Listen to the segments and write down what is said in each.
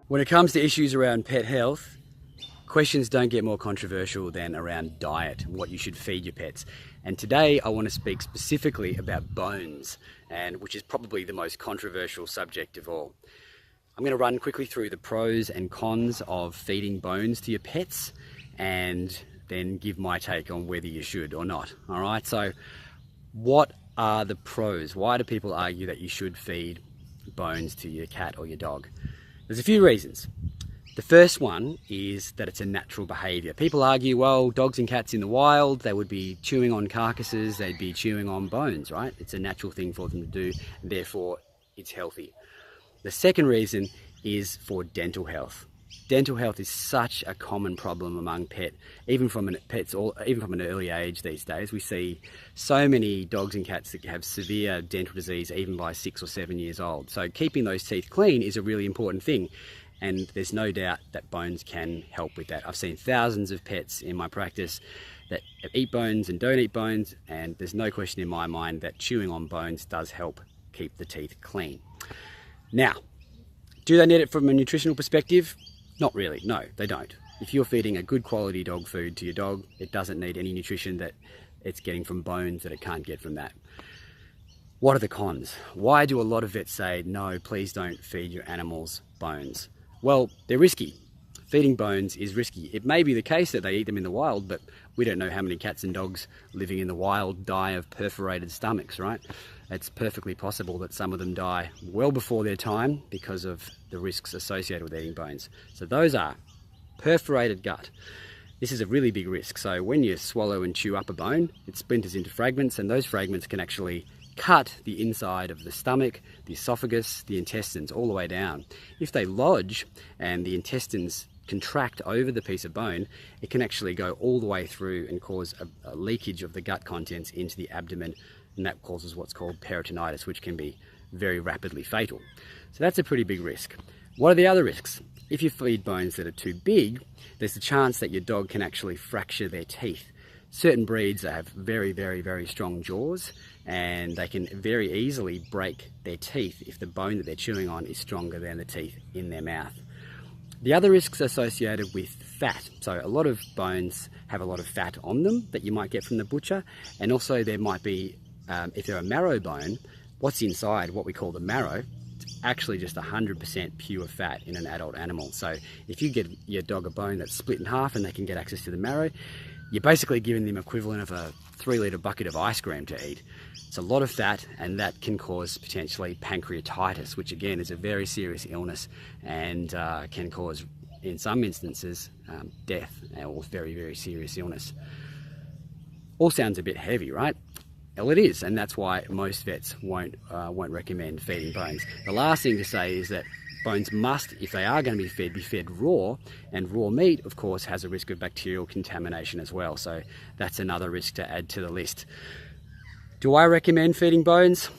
When it comes to issues around pet health, questions don't get more controversial than around diet and what you should feed your pets. And today I want to speak specifically about bones, which is probably the most controversial subject of all. I'm going to run quickly through the pros and cons of feeding bones to your pets and then give my take on whether you should or not. All right, so what are the pros? Why do people argue that you should feed bones to your cat or your dog? There's a few reasons. The first one is that it's a natural behaviour. People argue, well, dogs and cats in the wild, they would be chewing on carcasses, they'd be chewing on bones, right? It's a natural thing for them to do, and therefore it's healthy. The second reason is for dental health. Dental health is such a common problem among even from an early age these days. We see so many dogs and cats that have severe dental disease even by 6 or 7 years old. So keeping those teeth clean is a really important thing. And there's no doubt that bones can help with that. I've seen thousands of pets in my practice that eat bones and don't eat bones, and there's no question in my mind that chewing on bones does help keep the teeth clean. Now, do they need it from a nutritional perspective? Not really, no, they don't. If you're feeding a good quality dog food to your dog, it doesn't need any nutrition that it's getting from bones that it can't get from that. What are the cons? Why do a lot of vets say, no, please don't feed your animals bones? Well, they're risky. Feeding bones is risky. It may be the case that they eat them in the wild, but we don't know how many cats and dogs living in the wild die of perforated stomachs, right? It's perfectly possible that some of them die well before their time because of the risks associated with eating bones. So those are perforated gut. This is a really big risk. So when you swallow and chew up a bone, it splinters into fragments, and those fragments can actually cut the inside of the stomach, the esophagus, the intestines, all the way down. If they lodge and the intestines contract over the piece of bone, it can actually go all the way through and cause a leakage of the gut contents into the abdomen, and that causes what's called peritonitis, which can be very rapidly fatal. So that's a pretty big risk. What are the other risks? If you feed bones that are too big, there's a chance that your dog can actually fracture their teeth. Certain breeds have very, very, very strong jaws, and they can very easily break their teeth if the bone that they're chewing on is stronger than the teeth in their mouth. The other risks associated with fat. So a lot of bones have a lot of fat on them that you might get from the butcher, and also there might be, if they're a marrow bone, what's inside, what we call the marrow, it's actually just 100% pure fat in an adult animal. So if you get your dog a bone that's split in half and they can get access to the marrow, you're basically giving them equivalent of a 3-litre bucket of ice cream to eat. It's a lot of fat, and that can cause potentially pancreatitis, which again is a very serious illness and can cause, in some instances, death or very, very serious illness. All sounds a bit heavy, right? Well, it is, and that's why most vets won't recommend feeding bones. The last thing to say is that bones must, if they are going to be fed raw, and raw meat, of course, has a risk of bacterial contamination as well. So that's another risk to add to the list. Do I recommend feeding bones?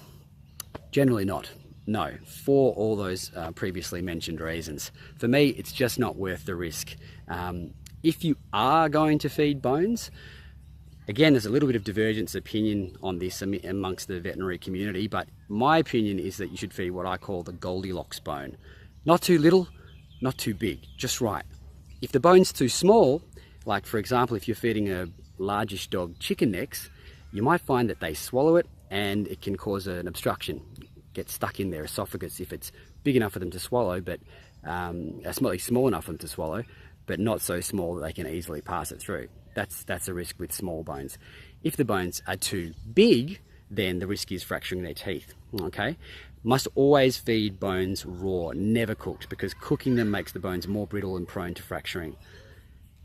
Generally not. No, for all those previously mentioned reasons. For me, it's just not worth the risk. If you are going to feed bones, again, there's a little bit of divergence of opinion on this amongst the veterinary community, but my opinion is that you should feed what I call the Goldilocks bone. Not too little, not too big, just right. If the bone's too small, like for example, if you're feeding a largish dog chicken necks, you might find that they swallow it and it can cause an obstruction, get stuck in their esophagus if it's big enough for them to swallow, but small enough for them to swallow, but not so small that they can easily pass it through. That's a risk with small bones. If the bones are too big, then the risk is fracturing their teeth, okay? Must always feed bones raw, never cooked, because cooking them makes the bones more brittle and prone to fracturing.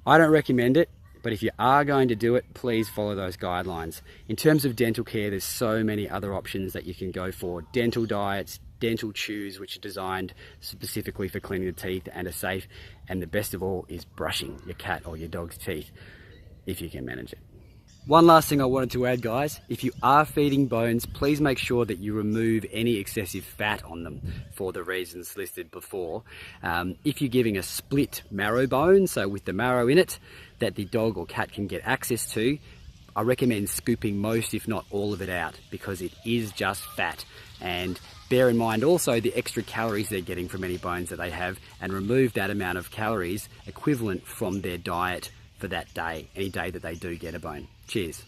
I don't recommend it, but if you are going to do it, please follow those guidelines. In terms of dental care, there's so many other options that you can go for. Dental diets, dental chews, which are designed specifically for cleaning the teeth and are safe. And the best of all is brushing your cat or your dog's teeth, if you can manage it. One last thing I wanted to add, guys, if you are feeding bones, please make sure that you remove any excessive fat on them for the reasons listed before. If you're giving a split marrow bone, so with the marrow in it, that the dog or cat can get access to, I recommend scooping most, if not all of it out, because it is just fat. And bear in mind also the extra calories they're getting from any bones that they have, and remove that amount of calories equivalent from their diet for that day, any day that they do get a bone. Cheers.